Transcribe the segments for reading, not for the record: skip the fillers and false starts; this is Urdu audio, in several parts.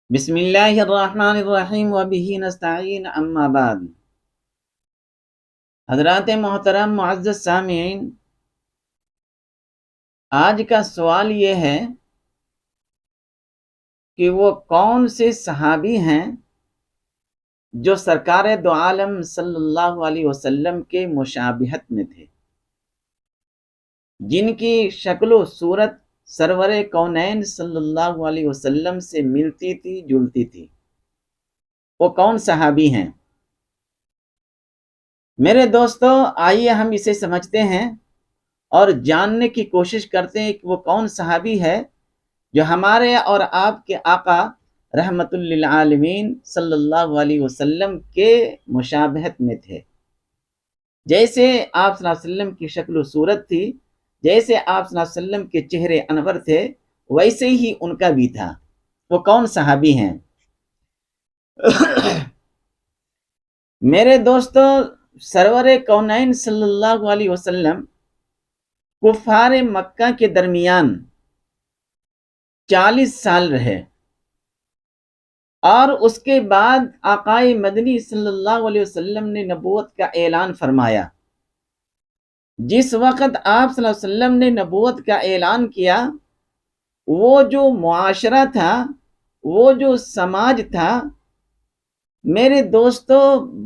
بسم اللہ الرحمن الرحیم وبہ نستعین اما بعد۔ حضرات محترم معزز سامعین، آج کا سوال یہ ہے کہ وہ کون سے صحابی ہیں جو سرکار دو عالم صلی اللہ علیہ وسلم کے مشابہت میں تھے، جن کی شکل و صورت سرور کونین صلی اللہ علیہ وسلم سے ملتی تھی، جلتی تھی۔ وہ کون صحابی ہیں؟ میرے دوستو، آئیے ہم اسے سمجھتے ہیں اور جاننے کی کوشش کرتے ہیں کہ وہ کون صحابی ہے جو ہمارے اور آپ کے آقا رحمت للعالمین صلی اللہ علیہ وسلم کے مشابہت میں تھے۔ جیسے آپ صلی اللہ علیہ وسلم کی شکل و صورت تھی، جیسے آپ صلی اللہ علیہ وسلم کے چہرے انور تھے، ویسے ہی ان کا بھی تھا۔ وہ کون صحابی ہیں؟ میرے دوستو، سرور کونین صلی اللہ علیہ وسلم کفار مکہ کے درمیان 40 سال رہے، اور اس کے بعد آقائے مدنی صلی اللہ علیہ وسلم نے نبوت کا اعلان فرمایا۔ جس وقت آپ صلی اللہ علیہ وسلم نے نبوت کا اعلان کیا، وہ جو معاشرہ تھا، وہ جو سماج تھا، میرے دوستو،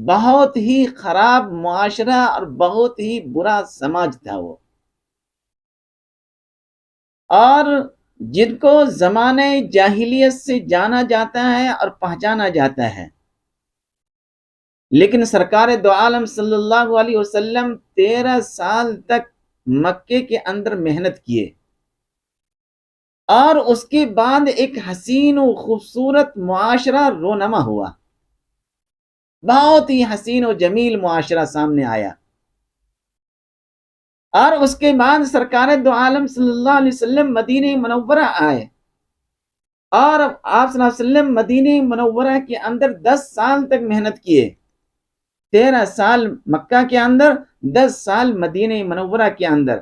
بہت ہی خراب معاشرہ اور بہت ہی برا سماج تھا وہ، اور جن کو زمانے جاہلیت سے جانا جاتا ہے اور پہچانا جاتا ہے۔ لیکن سرکار دو عالم صلی اللہ علیہ وسلم 13 سال تک مکے کے اندر محنت کیے، اور اس کے بعد ایک حسین و خوبصورت معاشرہ رونما ہوا، بہت ہی حسین و جمیل معاشرہ سامنے آیا۔ اور اس کے بعد سرکار دو عالم صلی اللہ علیہ وسلم مدینہ منورہ آئے، اور آپ صلی اللہ علیہ وسلم مدینہ منورہ کے اندر 10 سال تک محنت کیے۔ 13 سال مکہ کے اندر، 10 سال مدینہ منورہ کے اندر۔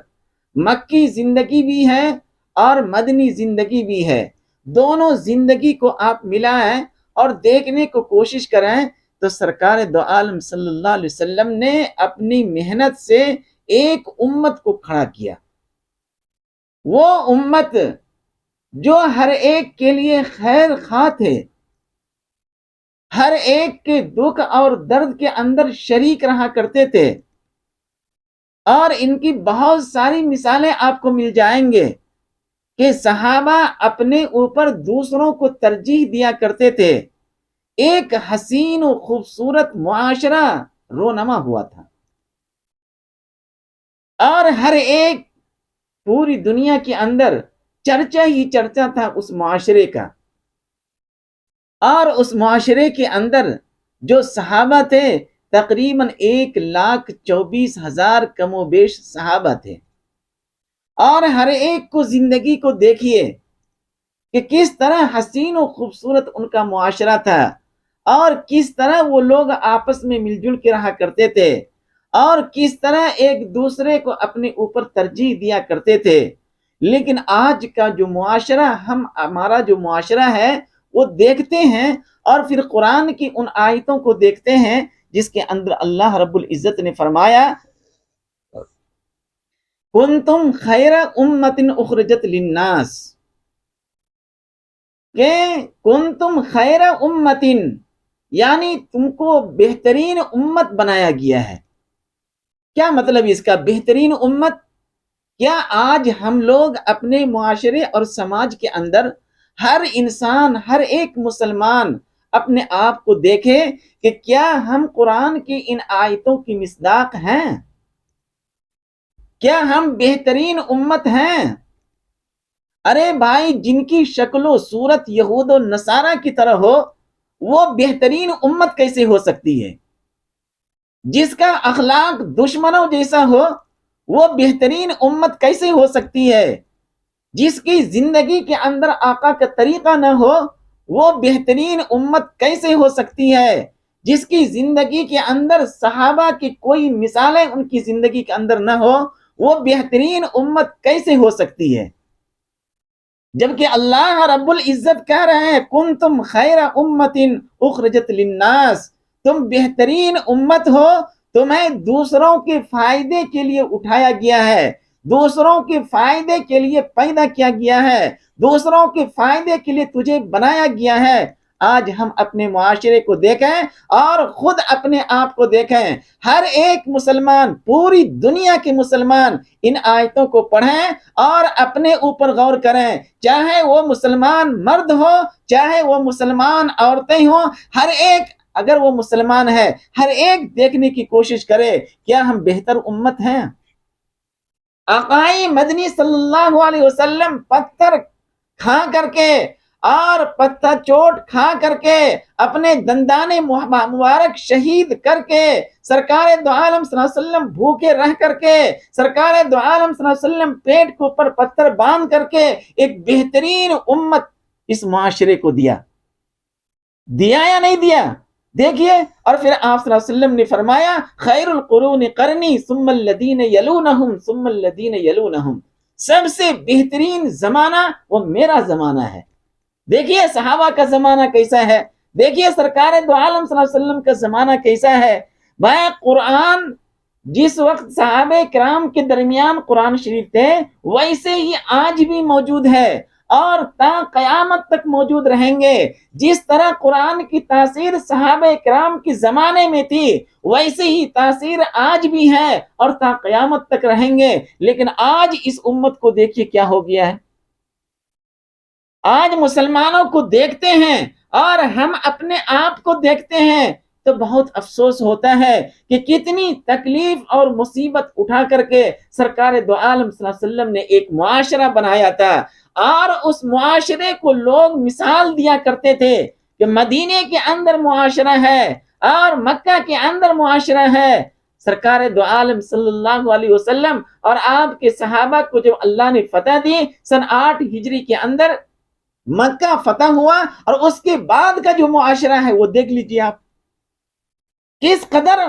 مکی زندگی بھی ہے اور مدنی زندگی بھی ہے، دونوں زندگی کو آپ ملائیں اور دیکھنے کو کوشش کریں تو سرکار دو عالم صلی اللہ علیہ وسلم نے اپنی محنت سے ایک امت کو کھڑا کیا۔ وہ امت جو ہر ایک کے لیے خیر خواہ تھے، ہر ایک کے دکھ اور درد کے اندر شریک رہا کرتے تھے، اور ان کی بہت ساری مثالیں آپ کو مل جائیں گے کہ صحابہ اپنے اوپر دوسروں کو ترجیح دیا کرتے تھے۔ ایک حسین و خوبصورت معاشرہ رونما ہوا تھا، اور ہر ایک پوری دنیا کے اندر چرچا ہی چرچا تھا اس معاشرے کا۔ اور اس معاشرے کے اندر جو صحابہ تھے، تقریباً 1,24,000 کم و بیش صحابہ تھے، اور ہر ایک کو زندگی کو دیکھیے کہ کس طرح حسین و خوبصورت ان کا معاشرہ تھا، اور کس طرح وہ لوگ آپس میں مل جل کے رہا کرتے تھے، اور کس طرح ایک دوسرے کو اپنے اوپر ترجیح دیا کرتے تھے۔ لیکن آج کا جو معاشرہ، ہمارا جو معاشرہ ہے، وہ دیکھتے ہیں اور پھر قرآن کی ان آیتوں کو دیکھتے ہیں جس کے اندر اللہ رب العزت نے فرمایا، کنتم خیر امت اخرجت للناس، کہ کنتم خیر امت، یعنی تم کو بہترین امت بنایا گیا ہے۔ کیا مطلب اس کا بہترین امت؟ کیا آج ہم لوگ اپنے معاشرے اور سماج کے اندر ہر انسان، ہر ایک مسلمان اپنے آپ کو دیکھے کہ کیا ہم قرآن کی ان آیتوں کی مصداق ہیں؟ کیا ہم بہترین امت ہیں؟ ارے بھائی، جن کی شکل و صورت یہود و نصارہ کی طرح ہو، وہ بہترین امت کیسے ہو سکتی ہے؟ جس کا اخلاق دشمنوں جیسا ہو، وہ بہترین امت کیسے ہو سکتی ہے؟ جس کی زندگی کے اندر آقا کا طریقہ نہ ہو، وہ بہترین امت کیسے ہو سکتی ہے؟ جس کی زندگی کے اندر صحابہ کی کوئی مثالیں ان کی زندگی کے اندر نہ ہو، وہ بہترین امت کیسے ہو سکتی ہے؟ جبکہ اللہ رب العزت کہہ رہے ہیں کنتم خیر امت اخرجت للناس، تم بہترین امت ہو، تمہیں دوسروں کے فائدے کے لیے اٹھایا گیا ہے، دوسروں کے فائدے کے لیے پیدا کیا گیا ہے، دوسروں کے فائدے کے لیے تجھے بنایا گیا ہے۔ آج ہم اپنے معاشرے کو دیکھیں اور خود اپنے آپ کو دیکھیں، ہر ایک مسلمان، پوری دنیا کے مسلمان ان آیتوں کو پڑھیں اور اپنے اوپر غور کریں، چاہے وہ مسلمان مرد ہو، چاہے وہ مسلمان عورتیں ہوں، ہر ایک اگر وہ مسلمان ہے ہر ایک دیکھنے کی کوشش کرے کیا ہم بہتر امت ہیں؟ آقائے مدنی صلی اللہ علیہ وسلم پتھر کھا کر کے اور پتھر چوٹ کھا کر کے اپنے دندان مبارک شہید کر کے، سرکار دو عالم صلی اللہ علیہ وسلم بھوکے رہ کر کے، سرکار دو عالم صلی اللہ علیہ وسلم پیٹ کے اوپر پتھر باندھ کر کے ایک بہترین امت اس معاشرے کو دیا یا نہیں دیا؟ دیکھیے، اور پھر آپ صلی اللہ علیہ وسلم نے فرمایا خیر القرون قرنی ثم الذین یلونہم ثم الذین یلونہم، سب سے بہترین زمانہ وہ میرا زمانہ ہے۔ دیکھیے صحابہ کا زمانہ کیسا ہے، دیکھیے سرکار دو عالم صلی اللہ علیہ وسلم کا زمانہ کیسا ہے۔ میں قرآن جس وقت صحابہ کرام کے درمیان قرآن شریف تھے ویسے ہی آج بھی موجود ہے اور تا قیامت تک موجود رہیں گے۔ جس طرح قرآن کی تاثیر صحابہ کرام کے زمانے میں تھی ویسے ہی تاثیر آج بھی ہے اور تا قیامت تک رہیں گے۔ لیکن آج اس امت کو دیکھیے کیا ہو گیا ہے، آج مسلمانوں کو دیکھتے ہیں اور ہم اپنے آپ کو دیکھتے ہیں تو بہت افسوس ہوتا ہے کہ کتنی تکلیف اور مصیبت اٹھا کر کے سرکار دو عالم صلی اللہ علیہ وسلم نے ایک معاشرہ بنایا تھا، اور اس معاشرے کو لوگ مثال دیا کرتے تھے کہ مدینے کے اندر معاشرہ ہے اور مکہ کے اندر معاشرہ ہے۔ سرکار دو عالم صلی اللہ علیہ وسلم اور آپ کے صحابہ کو جب اللہ نے فتح دی سن 8 ہجری کے اندر مکہ فتح ہوا، اور اس کے بعد کا جو معاشرہ ہے وہ دیکھ لیجیے آپ، کس قدر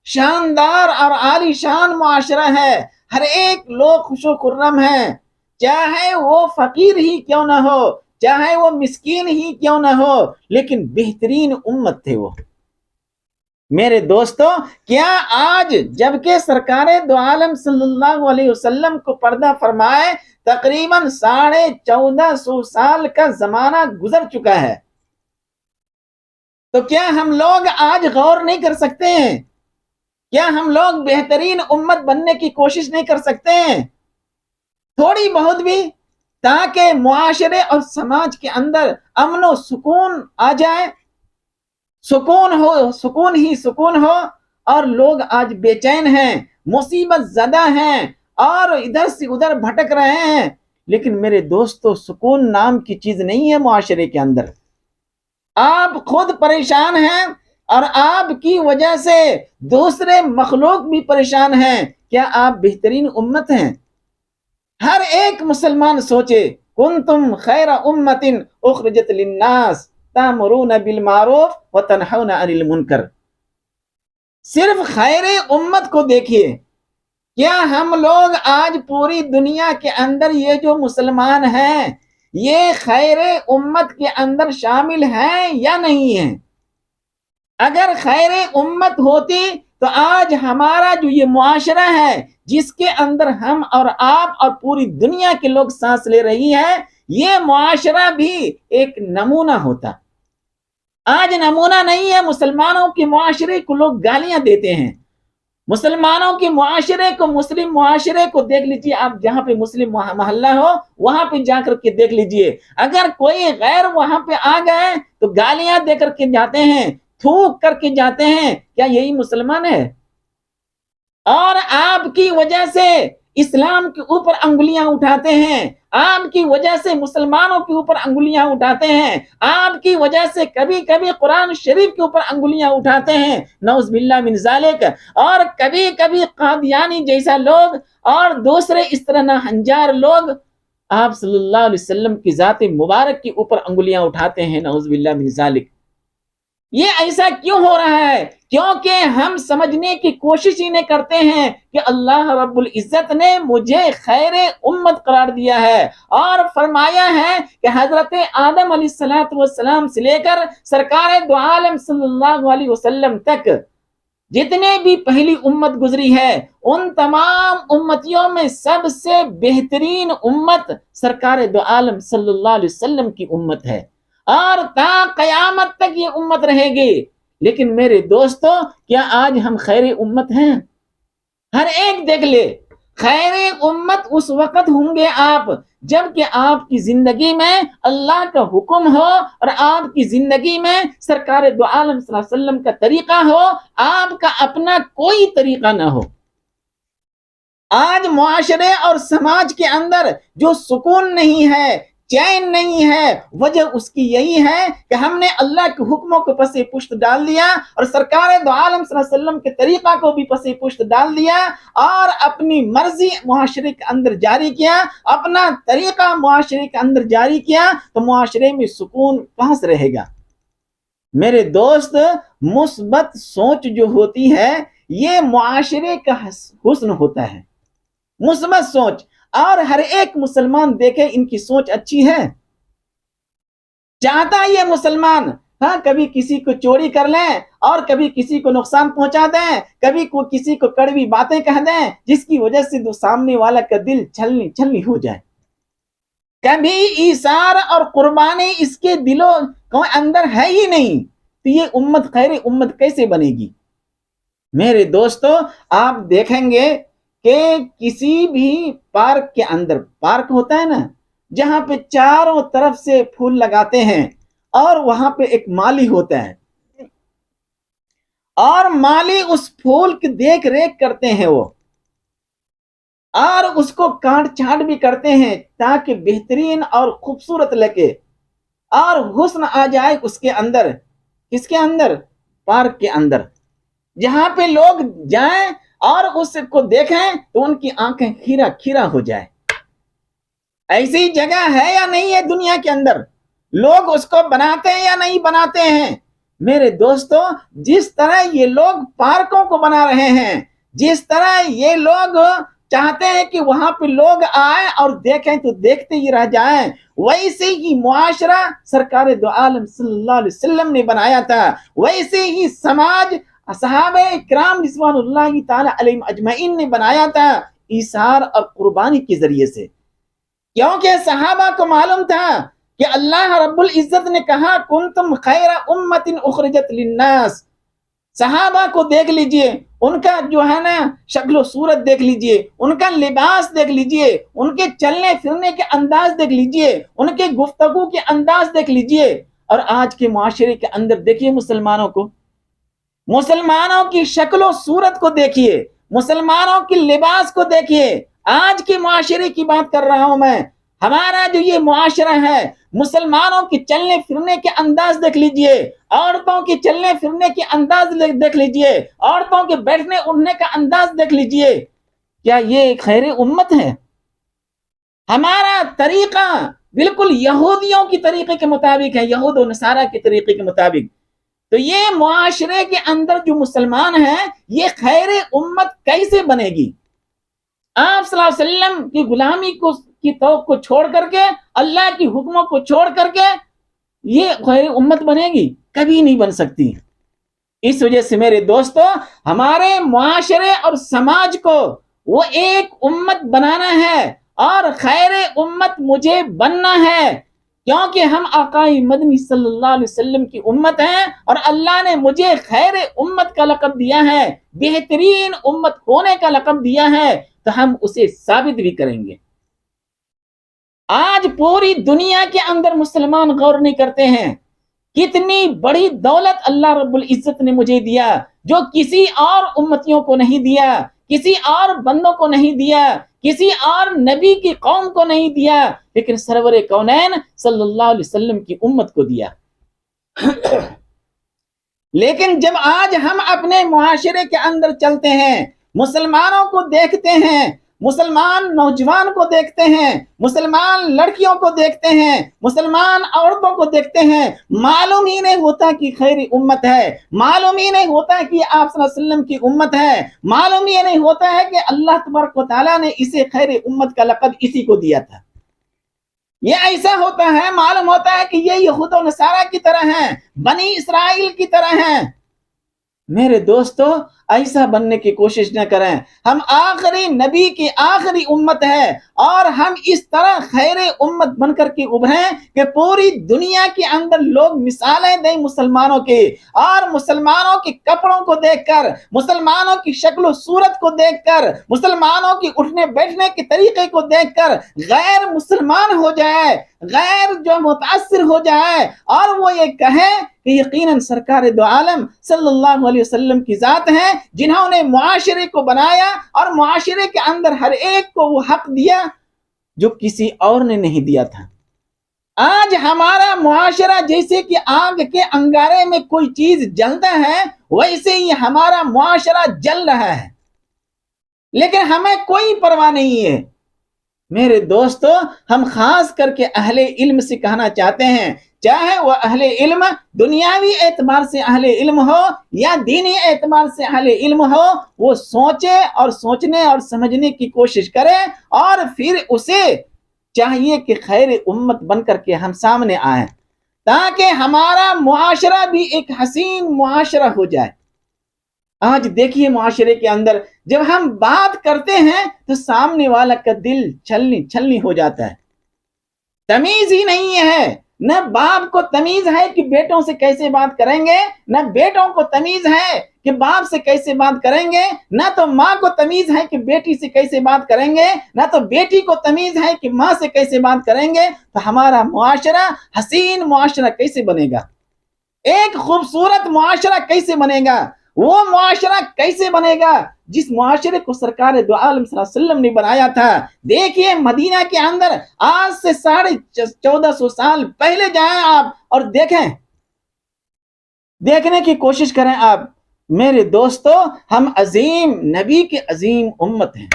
شاندار اور عالی شان معاشرہ ہے۔ ہر ایک لوگ خوش و خرم ہیں، چاہے وہ فقیر ہی کیوں نہ ہو، چاہے وہ مسکین ہی کیوں نہ ہو، لیکن بہترین امت تھے وہ۔ میرے دوستو، کیا آج جبکہ سرکار دو عالم صلی اللہ علیہ وسلم کو پردہ فرمائے تقریباً 1450 سال کا زمانہ گزر چکا ہے، تو کیا ہم لوگ آج غور نہیں کر سکتے ہیں؟ کیا ہم لوگ بہترین امت بننے کی کوشش نہیں کر سکتے ہیں تھوڑی بہت بھی، تاکہ معاشرے اور سماج کے اندر امن و سکون آ جائے، سکون ہو، سکون ہی سکون ہو؟ اور لوگ آج بے چین ہیں، مصیبت زدہ ہیں اور ادھر سے ادھر بھٹک رہے ہیں۔ لیکن میرے دوستو، سکون نام کی چیز نہیں ہے معاشرے کے اندر۔ آپ خود پریشان ہیں اور آپ کی وجہ سے دوسرے مخلوق بھی پریشان ہیں، کیا آپ بہترین امت ہیں؟ ہر ایک مسلمان سوچے کنتم خیر امت اخرجت للناس تأمرون بالمعروف وتنہون عن المنکر۔ صرف خیر امت کو دیکھیے، کیا ہم لوگ آج پوری دنیا کے اندر یہ جو مسلمان ہیں یہ خیر امت کے اندر شامل ہیں یا نہیں ہیں؟ اگر خیر امت ہوتی تو آج ہمارا جو یہ معاشرہ ہے جس کے اندر ہم اور آپ اور پوری دنیا کے لوگ سانس لے رہی ہیں، یہ معاشرہ بھی ایک نمونہ ہوتا۔ آج نمونہ نہیں ہے، مسلمانوں کے معاشرے کو لوگ گالیاں دیتے ہیں، مسلمانوں کے معاشرے کو، مسلم معاشرے کو دیکھ لیجئے آپ، جہاں پہ مسلم محلہ ہو وہاں پہ جا کر کے دیکھ لیجئے، اگر کوئی غیر وہاں پہ آ گئے تو گالیاں دے کر کے جاتے ہیں، تھوک کر کے جاتے ہیں۔ کیا یہی مسلمان ہے؟ اور آپ کی وجہ سے اسلام کے اوپر انگلیاں اٹھاتے ہیں، آپ کی وجہ سے مسلمانوں کے اوپر انگلیاں اٹھاتے ہیں، آپ کی وجہ سے کبھی کبھی قرآن شریف کے اوپر انگلیاں اٹھاتے ہیں، نعوذ باللہ من ذالک، اور کبھی کبھی قادیانی جیسا لوگ اور دوسرے اس طرح ناہنجار لوگ آپ صلی اللہ علیہ وسلم کی ذات مبارک کے اوپر انگلیاں اٹھاتے ہیں، نعوذ باللہ من ذالک۔ یہ ایسا کیوں ہو رہا ہے؟ کیونکہ ہم سمجھنے کی کوشش ہی نہیں کرتے ہیں کہ اللہ رب العزت نے مجھے خیر امت قرار دیا ہے، اور فرمایا ہے کہ حضرت آدم علیہ السلام سے لے کر سرکار دو عالم صلی اللہ علیہ وسلم تک جتنے بھی پہلی امت گزری ہے، ان تمام امتیوں میں سب سے بہترین امت سرکار دو عالم صلی اللہ علیہ وسلم کی امت ہے، اور تا قیامت تک یہ امت رہے گی۔ لیکن میرے دوستو، کیا آج ہم خیر امت ہیں؟ ہر ایک دیکھ لے، خیر امت اس وقت ہوں گے آپ جب کہ آپ کی زندگی میں اللہ کا حکم ہو، اور آپ کی زندگی میں سرکار دو عالم صلی اللہ علیہ وسلم کا طریقہ ہو، آپ کا اپنا کوئی طریقہ نہ ہو۔ آج معاشرے اور سماج کے اندر جو سکون نہیں ہے، چین نہیں ہے، وجہ اس کی یہی ہے کہ ہم نے اللہ کے حکموں کو پس پشت ڈال دیا، اور سرکار دو عالم صلی اللہ علیہ وسلم کے طریقہ کو بھی پس پشت ڈال دیا، اور اپنی مرضی معاشرے کے اندر جاری کیا، اپنا طریقہ معاشرے کے اندر جاری کیا، تو معاشرے میں سکون کہاں سے رہے گا؟ میرے دوست، مثبت سوچ جو ہوتی ہے یہ معاشرے کا حسن ہوتا ہے، مثبت سوچ۔ اور ہر ایک مسلمان دیکھے ان کی سوچ اچھی ہے، چاہتا یہ مسلمان کبھی کسی کو چوری کر لیں، اور کبھی کسی کو نقصان پہنچا دیں، کبھی کسی کو کڑوی باتیں کہہ دیں جس کی وجہ سے سامنے والا کا دل چھلنی چھلنی ہو جائے۔ کبھی ایثار اور قربانی اس کے دلوں کو اندر ہے ہی نہیں، تو یہ امت خیر امت کیسے بنے گی؟ میرے دوستو، آپ دیکھیں گے کہ کسی بھی پارک کے اندر، پارک ہوتا ہے نا جہاں پہ چاروں طرف سے پھول لگاتے ہیں، اور وہاں پہ ایک مالی ہوتا ہے، اور مالی اس پھول کی دیکھ ریکھ کرتے ہیں وہ، اور اس کو کاٹ چھانٹ بھی کرتے ہیں تاکہ بہترین اور خوبصورت لگے اور حسن آ جائے اس کے اندر۔ کس کے اندر؟ پارک کے اندر، جہاں پہ لوگ جائیں اور اس کو دیکھیں تو ان کی آنکھیں کھیرا کھیرا ہو جائے۔ ایسی جگہ ہے یا نہیں ہے دنیا کے اندر؟ لوگ اس کو بناتے ہیں یا نہیں بناتے ہیں؟ میرے دوستو، جس طرح یہ لوگ پارکوں کو بنا رہے ہیں، جس طرح یہ لوگ چاہتے ہیں کہ وہاں پہ لوگ آئیں اور دیکھیں تو دیکھتے ہی رہ جائیں، ویسے ہی معاشرہ سرکار دو عالم صلی اللہ علیہ وسلم نے بنایا تھا، ویسے ہی سماج صحابہ کرام رضوان اللہ تعالی علیہم اجمعین نے بنایا تھا، ایثار اور قربانی کے ذریعے سے۔ کیونکہ صحابہ کو معلوم تھا کہ اللہ رب العزت نے کہا کنتم خیر امت اخرجت للناس۔ صحابہ کو دیکھ لیجئے، ان کا جو ہے نا شکل و صورت دیکھ لیجئے، ان کا لباس دیکھ لیجئے، ان کے چلنے پھرنے کے انداز دیکھ لیجئے، ان کے گفتگو کے انداز دیکھ لیجئے۔ اور آج کے معاشرے کے اندر دیکھیے مسلمانوں کو، مسلمانوں کی شکل و صورت کو دیکھیے، مسلمانوں کی لباس کو دیکھیے۔ آج کے معاشرے کی بات کر رہا ہوں میں، ہمارا جو یہ معاشرہ ہے، مسلمانوں کے چلنے پھرنے کے انداز دیکھ لیجئے، عورتوں کے چلنے پھرنے کے انداز دیکھ لیجئے، عورتوں کے بیٹھنے اٹھنے کا انداز دیکھ لیجئے۔ کیا یہ خیر امت ہے؟ ہمارا طریقہ بالکل یہودیوں کی طریقے کے مطابق ہے، یہود و نصارہ کے طریقے کے مطابق۔ تو یہ معاشرے کے اندر جو مسلمان ہیں، یہ خیر امت کیسے بنے گی؟ آپ صلی اللہ علیہ وسلم کی غلامی کی توق کو چھوڑ کر کے، اللہ کی حکموں کو چھوڑ کر کے یہ خیر امت بنے گی؟ کبھی نہیں بن سکتی۔ اس وجہ سے میرے دوستو، ہمارے معاشرے اور سماج کو وہ ایک امت بنانا ہے، اور خیر امت مجھے بننا ہے، کیونکہ ہم آقا مدنی صلی اللہ علیہ وسلم کی امت ہیں، اور اللہ نے مجھے خیر امت کا لقب دیا ہے، بہترین امت ہونے کا لقب دیا ہے، تو ہم اسے ثابت بھی کریں گے۔ آج پوری دنیا کے اندر مسلمان غور نہیں کرتے ہیں کتنی بڑی دولت اللہ رب العزت نے مجھے دیا، جو کسی اور امتیوں کو نہیں دیا، کسی اور بندوں کو نہیں دیا، کسی اور نبی کی قوم کو نہیں دیا، لیکن سرور کونین صلی اللہ علیہ وسلم کی امت کو دیا۔ لیکن جب آج ہم اپنے معاشرے کے اندر چلتے ہیں، مسلمانوں کو دیکھتے ہیں، مسلمان نوجوان کو دیکھتے ہیں، مسلمان لڑکیوں کو دیکھتے ہیں، مسلمان عورتوں کو دیکھتے ہیں، معلوم ہی نہیں ہوتا کہ خیر امت ہے، معلوم ہی نہیں ہوتا کہ آپ صلی اللہ علیہ وسلم کی امت ہے، معلوم ہی نہیں ہوتا ہے کہ اللہ تبارک و تعالیٰ نے اسے خیر امت کا لقب اسی کو دیا تھا۔ یہ ایسا ہوتا ہے، معلوم ہوتا ہے کہ یہ یہود و نصارہ کی طرح ہیں، بنی اسرائیل کی طرح ہیں۔ میرے دوستو، ایسا بننے کی کوشش نہ کریں۔ ہم آخری نبی کی آخری امت ہے، اور ہم اس طرح خیر امت بن کر کے ابھریں کہ پوری دنیا کے اندر لوگ مثالیں دیں مسلمانوں کی، اور مسلمانوں کے کپڑوں کو دیکھ کر، مسلمانوں کی شکل و صورت کو دیکھ کر، مسلمانوں کی اٹھنے بیٹھنے کے طریقے کو دیکھ کر غیر مسلمان ہو جائے، غیر جو متاثر ہو جائے، اور وہ یہ کہے کہ یقیناً سرکار دو عالم صلی اللہ علیہ وسلم کی ذات ہے، جنہوں نے معاشرے کو بنایا اور معاشرے کے اندر ہر ایک کو وہ حق دیا جو کسی اور نے نہیں دیا تھا۔ آج ہمارا معاشرہ جیسے کہ آگ کے انگارے میں کوئی چیز جلتا ہے، ویسے ہی ہمارا معاشرہ جل رہا ہے، لیکن ہمیں کوئی پرواہ نہیں ہے۔ میرے دوستو، ہم خاص کر کے اہل علم سے کہنا چاہتے ہیں، چاہے وہ اہل علم دنیاوی اعتبار سے اہل علم ہو یا دینی اعتبار سے اہل علم ہو، وہ سوچے اور سوچنے اور سمجھنے کی کوشش کرے، اور پھر اسے چاہیے کہ خیر امت بن کر کے ہم سامنے آئیں، تاکہ ہمارا معاشرہ بھی ایک حسین معاشرہ ہو جائے۔ آج دیکھیے معاشرے کے اندر جب ہم بات کرتے ہیں تو سامنے والا کا دل چھلنی ہو جاتا ہے۔ تمیز ہی نہیں ہے، نہ باپ کو تمیز ہے کہ بیٹوں سے کیسے بات کریں گے، نہ بیٹوں کو تمیز ہے کہ باپ سے کیسے بات کریں گے، نہ تو ماں کو تمیز ہے کہ بیٹی سے کیسے بات کریں گے، نہ تو بیٹی کو تمیز ہے کہ ماں سے کیسے بات کریں گے۔ تو ہمارا معاشرہ حسین معاشرہ کیسے بنے گا؟ ایک خوبصورت معاشرہ کیسے بنے گا؟ وہ معاشرہ کیسے بنے گا جس معاشرے کو سرکار دو عالم صلی اللہ علیہ وسلم نے بنایا تھا؟ دیکھیے مدینہ کے اندر آج سے 1450 سال پہلے جائیں آپ اور دیکھنے کی کوشش کریں آپ۔ میرے دوستو، ہم عظیم نبی کے عظیم امت ہیں،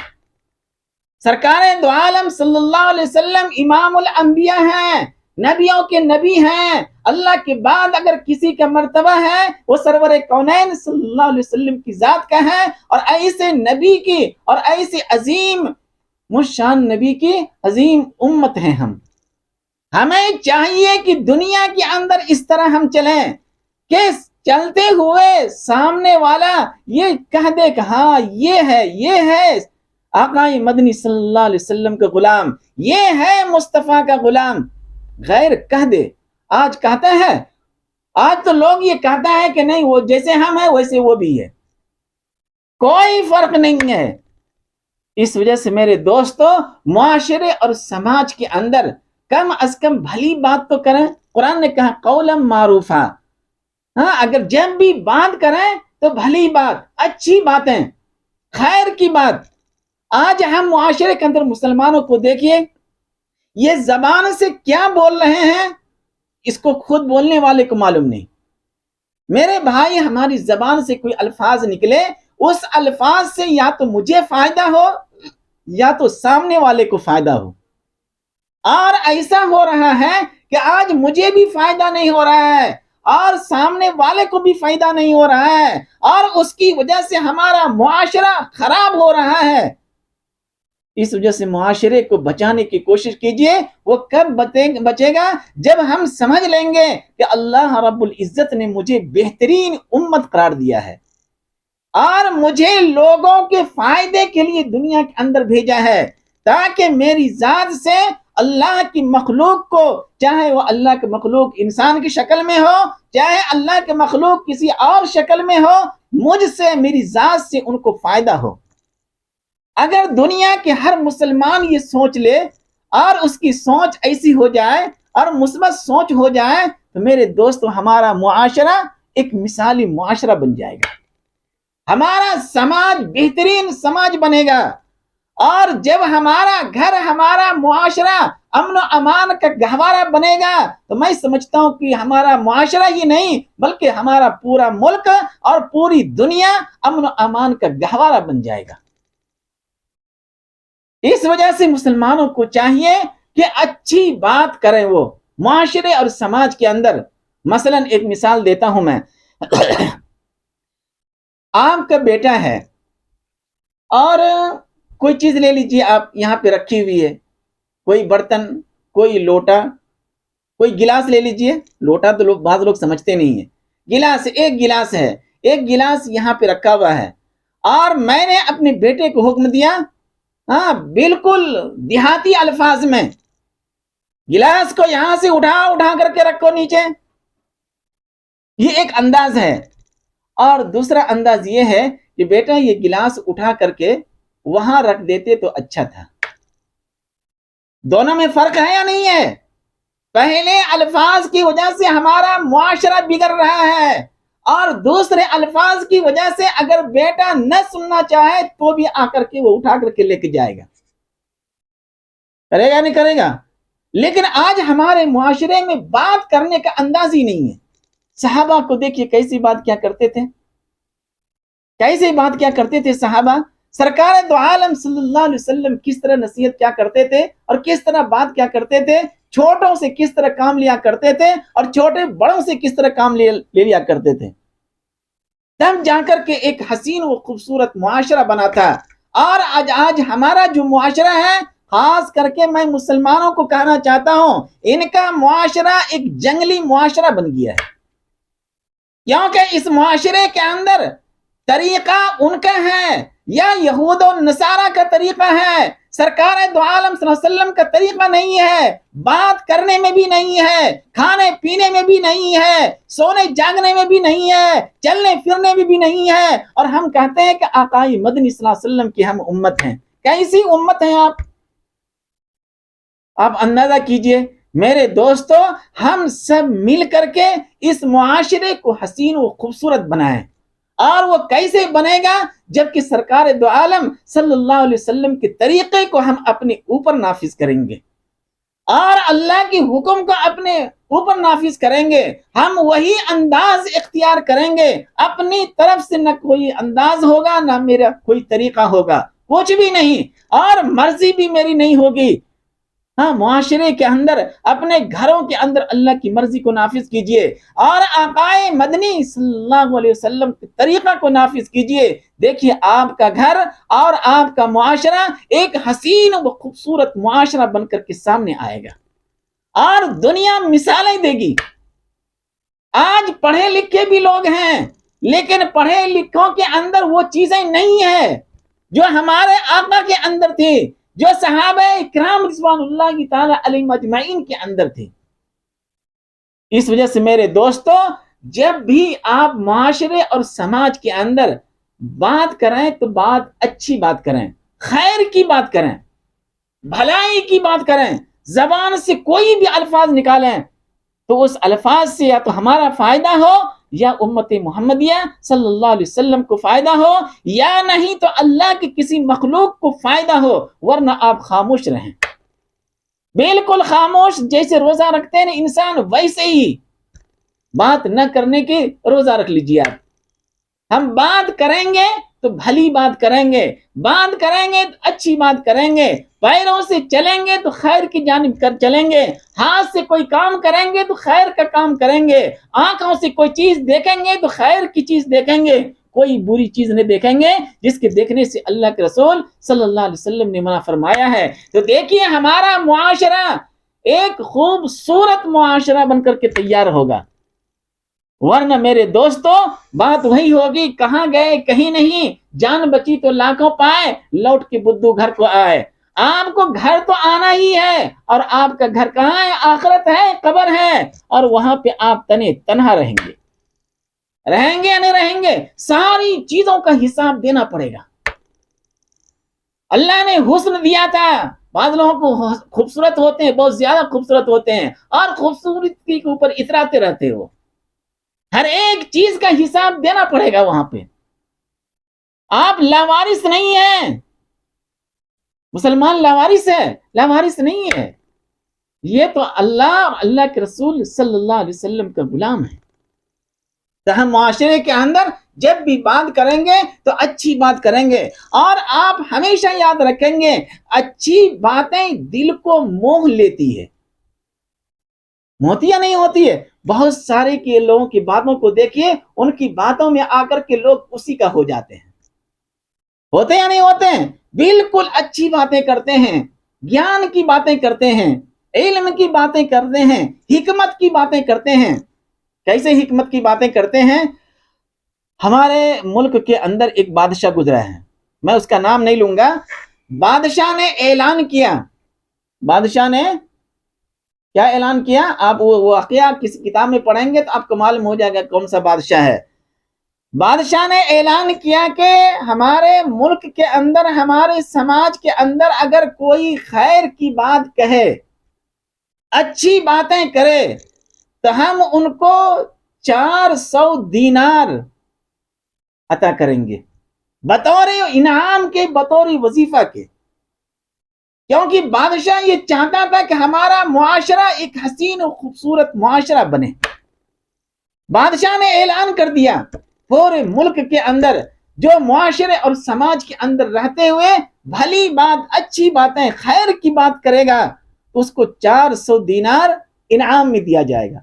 سرکار دو عالم صلی اللہ علیہ وسلم امام الانبیاء ہیں، نبیوں کے نبی ہیں۔ اللہ کے بعد اگر کسی کا مرتبہ ہے وہ سرور کونین صلی اللہ علیہ وسلم کی ذات کا ہے، اور ایسے نبی کی اور ایسے عظیم مشان نبی کی عظیم امت ہیں ہم۔ ہمیں چاہیے کہ دنیا کے اندر اس طرح ہم چلیں کہ چلتے ہوئے سامنے والا یہ کہہ دے کہ ہاں یہ ہے آقا مدنی صلی اللہ علیہ وسلم کا غلام، یہ ہے مصطفیٰ کا غلام۔ غیر کہہ دے، آج کہتا ہے، آج تو لوگ یہ کہتا ہے کہ نہیں، وہ جیسے ہم ہیں ویسے وہ بھی ہے، کوئی فرق نہیں ہے۔ اس وجہ سے میرے دوستو، معاشرے اور سماج کے اندر کم از کم بھلی بات تو کریں۔ قرآن نے کہا قولا معروفا، ہاں، اگر جب بھی بات کریں تو بھلی بات، اچھی باتیں، خیر کی بات۔ آج ہم معاشرے کے اندر مسلمانوں کو دیکھیے، یہ زبان سے کیا بول رہے ہیں اس کو خود بولنے والے کو معلوم نہیں۔ میرے بھائی، ہماری زبان سے کوئی الفاظ نکلے، اس الفاظ سے یا تو مجھے فائدہ ہو یا تو سامنے والے کو فائدہ ہو، اور ایسا ہو رہا ہے کہ آج مجھے بھی فائدہ نہیں ہو رہا ہے اور سامنے والے کو بھی فائدہ نہیں ہو رہا ہے، اور اس کی وجہ سے ہمارا معاشرہ خراب ہو رہا ہے۔ اس وجہ سے معاشرے کو بچانے کی کوشش کیجئے۔ وہ کب بچے گا؟ جب ہم سمجھ لیں گے کہ اللہ رب العزت نے مجھے بہترین امت قرار دیا ہے اور مجھے لوگوں کے فائدے کے لیے دنیا کے اندر بھیجا ہے، تاکہ میری ذات سے اللہ کی مخلوق کو، چاہے وہ اللہ کے مخلوق انسان کی شکل میں ہو، چاہے اللہ کے مخلوق کسی اور شکل میں ہو، مجھ سے، میری ذات سے ان کو فائدہ ہو۔ اگر دنیا کے ہر مسلمان یہ سوچ لے اور اس کی سوچ ایسی ہو جائے اور مثبت سوچ ہو جائے تو میرے دوستو، ہمارا معاشرہ ایک مثالی معاشرہ بن جائے گا، ہمارا سماج بہترین سماج بنے گا، اور جب ہمارا گھر، ہمارا معاشرہ امن و امان کا گہوارہ بنے گا تو میں سمجھتا ہوں کہ ہمارا معاشرہ ہی نہیں بلکہ ہمارا پورا ملک اور پوری دنیا امن و امان کا گہوارہ بن جائے گا۔ اس وجہ سے مسلمانوں کو چاہیے کہ اچھی بات کریں وہ معاشرے اور سماج کے اندر. مثلا ایک مثال دیتا ہوں میں. آپ کا بیٹا ہے اور کوئی چیز لے لیجیے آپ یہاں پہ رکھی ہوئی ہے, کوئی برتن, کوئی لوٹا, کوئی گلاس لے لیجیے. لوٹا تو بعض لوگ سمجھتے نہیں ہیں. گلاس, ایک گلاس ہے, ایک گلاس یہاں پہ رکھا ہوا ہے, اور میں نے اپنے بیٹے کو حکم دیا, ہاں بالکل دیہاتی الفاظ میں, گلاس کو یہاں سے اٹھا کر کے رکھو نیچے. یہ ایک انداز ہے. اور دوسرا انداز یہ ہے کہ بیٹا یہ گلاس اٹھا کر کے وہاں رکھ دیتے تو اچھا تھا. دونوں میں فرق ہے یا نہیں ہے؟ پہلے الفاظ کی وجہ سے ہمارا معاشرہ بگڑ رہا ہے, اور دوسرے الفاظ کی وجہ سے اگر بیٹا نہ سننا چاہے تو بھی آ کر کے وہ اٹھا کر کے لے کے جائے گا. کرے گا نہیں کرے گا؟ لیکن آج ہمارے معاشرے میں بات کرنے کا انداز ہی نہیں ہے. صحابہ کو دیکھیے کیسی بات کیا کرتے تھے, کیسی بات کیا کرتے تھے صحابہ. سرکار دو عالم صلی اللہ علیہ وسلم کس طرح نصیحت کیا کرتے تھے اور کس طرح بات کیا کرتے تھے, چھوٹوں سے کس طرح کام لیا کرتے تھے اور چھوٹے بڑوں سے کس طرح کام لے لیا کرتے تھے. تب جا کر کے ایک حسین و خوبصورت معاشرہ بنا تھا. اور آج ہمارا جو معاشرہ ہے, خاص کر کے میں مسلمانوں کو کہنا چاہتا ہوں, ان کا معاشرہ ایک جنگلی معاشرہ بن گیا ہے. کیونکہ اس معاشرے کے اندر طریقہ ان کا ہے یا یہود و نصارہ کا طریقہ ہے, سرکار دو عالم صلی اللہ علیہ وسلم کا طریقہ نہیں ہے. بات کرنے میں بھی نہیں ہے, کھانے پینے میں بھی نہیں ہے, سونے جاگنے میں بھی نہیں ہے, چلنے پھرنے میں بھی نہیں ہے, اور ہم کہتے ہیں کہ آقائے مدنی صلی اللہ علیہ وسلم کی ہم امت ہیں. کیسی امت ہیں آپ اندازہ کیجئے. میرے دوستو, ہم سب مل کر کے اس معاشرے کو حسین و خوبصورت بنائیں. اور وہ کیسے بنے گا؟ جبکہ سرکار دو عالم صلی اللہ علیہ وسلم کے طریقے کو ہم اپنے اوپر نافذ کریں گے اور اللہ کے حکم کو اپنے اوپر نافذ کریں گے. ہم وہی انداز اختیار کریں گے. اپنی طرف سے نہ کوئی انداز ہوگا, نہ میرا کوئی طریقہ ہوگا, کچھ بھی نہیں, اور مرضی بھی میری نہیں ہوگی. ہاں, معاشرے کے اندر, اپنے گھروں کے اندر اللہ کی مرضی کو نافذ کیجئے اور آقائے مدنی صلی اللہ علیہ وسلم کے طریقہ کو نافذ کیجئے. دیکھیے آپ کا گھر اور آپ کا معاشرہ ایک حسین و خوبصورت معاشرہ بن کر کے سامنے آئے گا اور دنیا مثالیں دے گی. آج پڑھے لکھے بھی لوگ ہیں, لیکن پڑھے لکھوں کے اندر وہ چیزیں نہیں ہیں جو ہمارے آقا کے اندر تھی, جو صحابہ کرام رضوان اللہ تعالی علیہم اجمعین کے اندر تھے. اس وجہ سے میرے دوستو, جب بھی آپ معاشرے اور سماج کے اندر بات کریں تو بات اچھی بات کریں, خیر کی بات کریں, بھلائی کی بات کریں. زبان سے کوئی بھی الفاظ نکالیں تو اس الفاظ سے یا تو ہمارا فائدہ ہو یا امت محمدیہ صلی اللہ علیہ وسلم کو فائدہ ہو, یا نہیں تو اللہ کی کسی مخلوق کو فائدہ ہو, ورنہ آپ خاموش رہیں, بالکل خاموش. جیسے روزہ رکھتے ہیں انسان, ویسے ہی بات نہ کرنے کی روزہ رکھ لیجیے آپ. ہم بات کریں گے تو بھلی بات کریں گے, بات کریں گے تو اچھی بات کریں گے, پیروں سے چلیں گے تو خیر کی جانب کر چلیں گے, ہاتھ سے کوئی کام کریں گے تو خیر کا کام کریں گے, آنکھوں سے کوئی چیز دیکھیں گے تو خیر کی چیز دیکھیں گے, کوئی بری چیز نہیں دیکھیں گے جس کے دیکھنے سے اللہ کے رسول صلی اللہ علیہ وسلم نے منع فرمایا ہے. تو دیکھیے ہمارا معاشرہ ایک خوبصورت معاشرہ بن کر کے تیار ہوگا, ورنہ میرے دوستو بات وہی ہوگی, کہاں گئے کہیں نہیں, جان بچی تو لاکھوں پائے, لوٹ کے بدو گھر کو آئے. آپ کو گھر تو آنا ہی ہے, اور آپ کا گھر کہاں ہے؟ آخرت ہے, قبر ہے, اور وہاں پہ آپ تنہا رہیں گے یا نہیں رہیں گے؟ ساری چیزوں کا حساب دینا پڑے گا. اللہ نے حسن دیا تھا, بعض لوگوں کو خوبصورت ہوتے ہیں, بہت زیادہ خوبصورت ہوتے ہیں, اور خوبصورتی کے اوپر اتراتے رہتے ہو. ہر ایک چیز کا حساب دینا پڑے گا وہاں پہ. آپ لاوارث نہیں ہیں, مسلمان لاوارث ہے, لاوارث نہیں ہے. یہ تو اللہ اور اللہ کے رسول صلی اللہ علیہ وسلم کا غلام ہے. تو ہم معاشرے کے اندر جب بھی بات کریں گے تو اچھی بات کریں گے، اور آپ ہمیشہ یاد رکھیں گے اچھی باتیں دل کو موہ لیتی ہے، موتی یا نہیں ہوتی ہے؟ بہت سارے کے لوگوں کی باتوں کو دیکھیے، ان کی باتوں میں آ کر کے لوگ اسی کا ہو جاتے ہیں، ہوتے یا نہیں ہوتے ہیں؟ بالکل اچھی باتیں کرتے ہیں، گیان کی باتیں کرتے ہیں، علم کی باتیں کرتے ہیں، حکمت کی باتیں کرتے ہیں۔ کیسے حکمت کی باتیں کرتے ہیں؟ ہمارے ملک کے اندر ایک بادشاہ گزرا ہے، میں اس کا نام نہیں لوں گا۔ بادشاہ نے اعلان کیا، بادشاہ نے کیا اعلان کیا؟ آپ وہ واقعہ کسی کتاب میں پڑھیں گے تو آپ کو معلوم ہو جائے گا کون سا بادشاہ ہے۔ بادشاہ نے اعلان کیا کہ ہمارے ملک کے اندر، ہمارے سماج کے اندر اگر کوئی خیر کی بات کہے، اچھی باتیں کرے، تو ہم ان کو 400 دینار عطا کریں گے، بطور انعام کے، بطور وظیفہ کے۔ کیونکہ بادشاہ یہ چاہتا تھا کہ ہمارا معاشرہ ایک حسین و خوبصورت معاشرہ بنے۔ بادشاہ نے اعلان کر دیا پورے ملک کے اندر جو معاشرے اور سماج کے اندر رہتے ہوئے بھلی بات، اچھی باتیں، خیر کی بات کرے گا اس کو 400 دینار انعام میں دیا جائے گا۔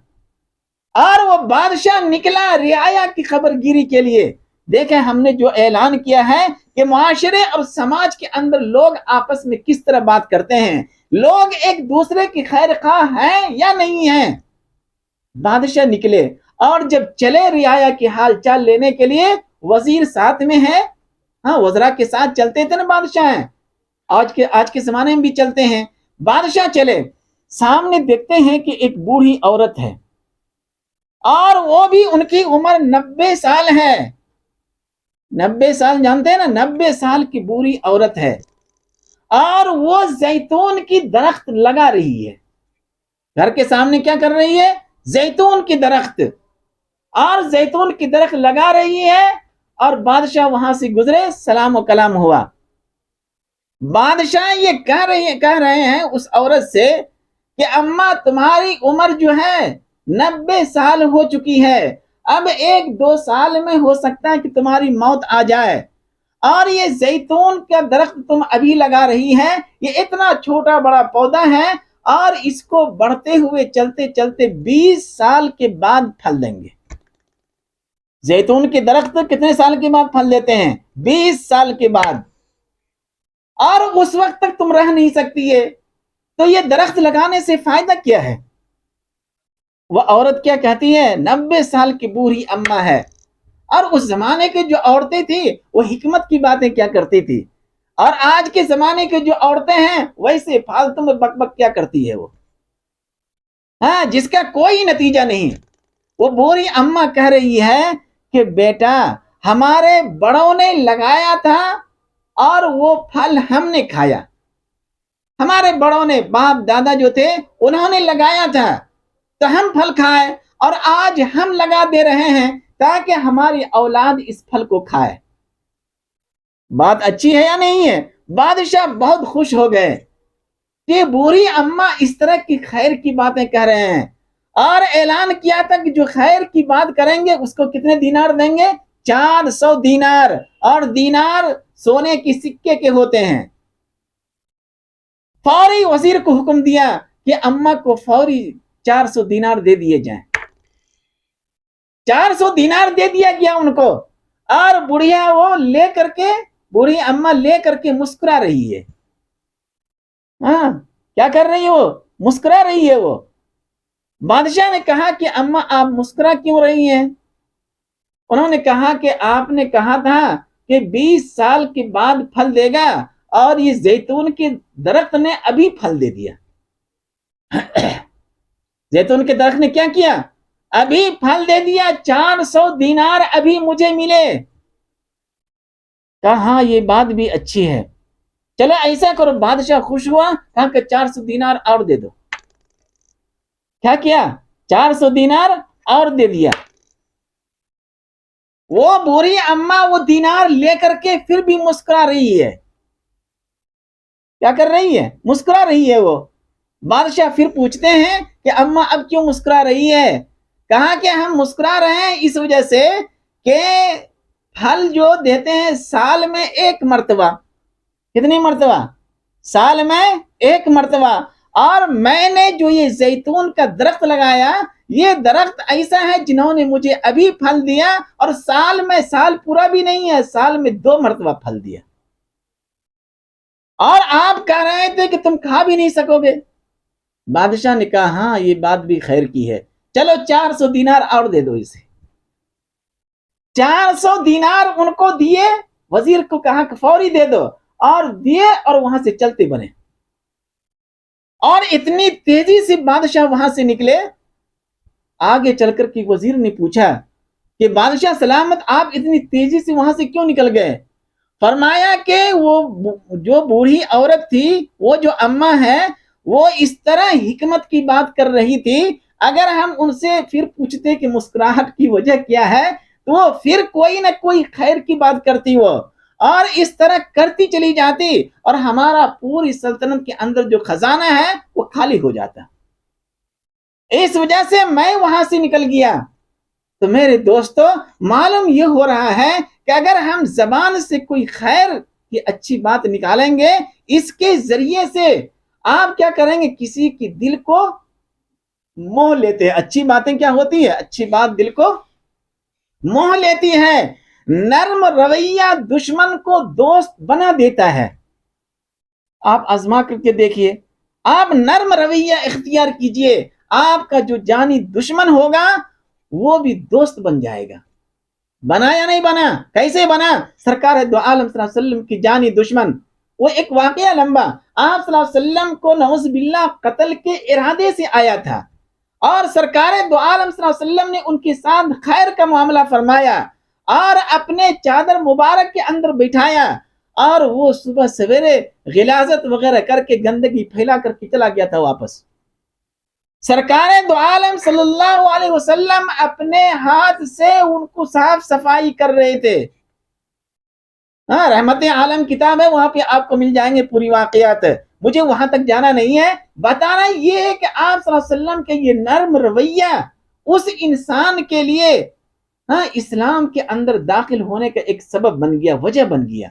اور وہ بادشاہ نکلا رعایا کی خبر گیری کے لیے۔ دیکھیں ہم نے جو اعلان کیا ہے کہ معاشرے اور سماج کے اندر لوگ آپس میں کس طرح بات کرتے ہیں، لوگ ایک دوسرے کی خیر خواہ ہیں یا نہیں ہیں۔ بادشاہ نکلے اور جب چلے رعایا کی حال چال لینے کے لیے، وزیر ساتھ میں ہے، ہاں وزراء کے ساتھ چلتے تھے نا بادشاہ ہیں، آج کے زمانے میں بھی چلتے ہیں۔ بادشاہ چلے، سامنے دیکھتے ہیں کہ ایک بوڑھی عورت ہے، اور وہ بھی ان کی عمر 90 سال ہے۔ 90 سال جانتے ہیں نا، 90 سال کی بوڑھی عورت ہے، اور وہ زیتون کی درخت لگا رہی ہے۔ گھر کے سامنے کیا کر رہی ہے؟ زیتون کی درخت، اور زیتون کی درخت لگا رہی ہے، اور بادشاہ وہاں سے گزرے، سلام و کلام ہوا۔ بادشاہ یہ کہہ رہے ہیں اس عورت سے کہ اماں تمہاری عمر جو ہے 90 سال ہو چکی ہے، اب 1-2 سال میں ہو سکتا ہے کہ تمہاری موت آ جائے، اور یہ زیتون کا درخت تم ابھی لگا رہی ہے، یہ اتنا چھوٹا بڑا پودا ہے، اور اس کو بڑھتے ہوئے چلتے چلتے 20 سال کے بعد پھل دیں گے۔ زیتون کے درخت کتنے سال کے بعد پھل دیتے ہیں؟ 20 سال کے بعد، اور اس وقت تک تم رہ نہیں سکتی ہے، تو یہ درخت لگانے سے فائدہ کیا ہے؟ وہ عورت کیا کہتی ہے؟ 90 سال کی بوڑھی اماں ہے، اور اس زمانے کے جو عورتیں تھیں وہ حکمت کی باتیں کیا کرتی تھی، اور آج کے زمانے کے جو عورتیں ہیں ویسے فالتو میں بک بک کیا کرتی ہے وہ، ہاں جس کا کوئی نتیجہ نہیں۔ وہ بوڑھی اماں کہہ رہی ہے کہ بیٹا ہمارے بڑوں نے لگایا تھا اور وہ پھل ہم نے کھایا، ہمارے بڑوں نے، باپ دادا جو تھے انہوں نے لگایا تھا تو ہم پھل کھائے، اور آج ہم لگا دے رہے ہیں تاکہ ہماری اولاد اس پھل کو کھائے۔ بات اچھی ہے یا نہیں ہے؟ بادشاہ بہت خوش ہو گئے کہ بوڑھی اماں اس طرح کی خیر کی باتیں کہہ رہے ہیں، اور اعلان کیا تھا کہ جو خیر کی بات کریں گے اس کو کتنے دینار دیں گے؟ 400 دینار، اور دینار سونے کی سکے کے ہوتے ہیں۔ فوری وزیر کو حکم دیا کہ اماں کو فوری 400 دینار دے دیے جائیں۔ 400 دینار دے دیا گیا ان کو، اور بڑھیا وہ لے کر کے، بوڑھی اماں لے کر کے مسکرا رہی ہے۔ ہاں کیا کر رہی ہے وہ؟ مسکرا رہی ہے وہ۔ بادشاہ نے کہا کہ اماں آپ مسکرا کیوں رہی ہیں؟ انہوں نے کہا کہ آپ نے کہا تھا کہ 20 سال کے بعد پھل دے گا، اور یہ زیتون کے درخت نے ابھی پھل دے دیا۔ زیتون کے درخت نے کیا کیا؟ ابھی پھل دے دیا، 400 دینار ابھی مجھے ملے۔ کہا ہاں یہ بات بھی اچھی ہے، چلو ایسا کرو۔ بادشاہ خوش ہوا، کہا کہ 400 دینار اور دے دو۔ کیا کیا؟ 400 دینار اور دے دیا۔ وہ بوڑھی اماں وہ دینار لے کر کے پھر بھی مسکرا رہی ہے۔ کیا کر رہی ہے؟ مسکرا رہی ہے وہ۔ بادشاہ پھر پوچھتے ہیں کہ اماں اب کیوں مسکرا رہی ہے؟ کہا کہ ہم مسکرا رہے ہیں اس وجہ سے کہ پھل جو دیتے ہیں سال میں ایک مرتبہ. کتنی مرتبہ؟ سال میں ایک مرتبہ. اور میں نے جو یہ زیتون کا درخت لگایا، یہ درخت ایسا ہے جنہوں نے مجھے ابھی پھل دیا، اور سال میں، سال پورا بھی نہیں ہے، سال میں 2 مرتبہ پھل دیا. اور آپ کہہ رہے تھے کہ تم کھا بھی نہیں سکو گے. بادشاہ نے کہا ہاں یہ بات بھی خیر کی ہے، چلو 400 دینار اور دے دو اسے. 400 دینار ان کو دیے، وزیر کو کہا کہ فوری دے دو، اور دیے اور وہاں سے چلتے بنے. اور اتنی تیزی سے بادشاہ وہاں سے نکلے. آگے چل کر کے وزیر نے پوچھا کہ بادشاہ سلامت آپ اتنی تیزی سے وہاں سے کیوں نکل گئے؟ فرمایا کہ وہ جو بوڑھی عورت تھی، وہ جو اماں ہے، وہ اس طرح حکمت کی بات کر رہی تھی، اگر ہم ان سے پھر پوچھتے کہ مسکراہٹ کی وجہ کیا ہے تو وہ پھر کوئی نہ کوئی خیر کی بات کرتی، وہ اور اس طرح کرتی چلی جاتی، اور ہمارا پوری سلطنت کے اندر جو خزانہ ہے وہ خالی ہو جاتا. اس وجہ سے میں وہاں سے نکل گیا. تو میرے دوستو، معلوم یہ ہو رہا ہے کہ اگر ہم زبان سے کوئی خیر کی اچھی بات نکالیں گے، اس کے ذریعے سے آپ کیا کریں گے؟ کسی کی دل کو موہ لیتے ہیں. اچھی باتیں کیا ہوتی ہے؟ اچھی بات دل کو موہ لیتی ہے. نرم رویہ دشمن کو دوست بنا دیتا ہے. آپ آزما کر کے دیکھیے، آپ نرم رویہ اختیار کیجئے، آپ کا جو جانی دشمن ہوگا وہ بھی دوست بن جائے گا. بنا یا نہیں بنا؟ کیسے بنا؟ سرکار دو عالم صلی اللہ علیہ وسلم کی جانی دشمن. وہ ایک واقعہ لمبا، آپ صلی اللہ علیہ وسلم کو نعوذ باللہ قتل کے ارادے سے آیا تھا، اور سرکار دو عالم صلی اللہ علیہ وسلم نے ان کے ساتھ خیر کا معاملہ فرمایا، اور اپنے چادر مبارک کے اندر بٹھایا، اور وہ صبح سویرے غلاظت وغیرہ کر کے گندگی پھیلا کر کے چلا گیا تھا واپس. سرکار دو عالم صلی اللہ علیہ وسلم اپنے ہاتھ سے ان کو صاف صفائی کر رہے تھے. رحمت عالم کتاب ہے، وہاں پہ آپ کو مل جائیں گے پوری واقعات. مجھے وہاں تک جانا نہیں ہے، بتانا یہ ہے کہ آپ صلی اللہ علیہ وسلم کے یہ نرم رویہ اس انسان کے لیے اسلام کے اندر داخل ہونے کا ایک سبب بن گیا، وجہ بن گیا.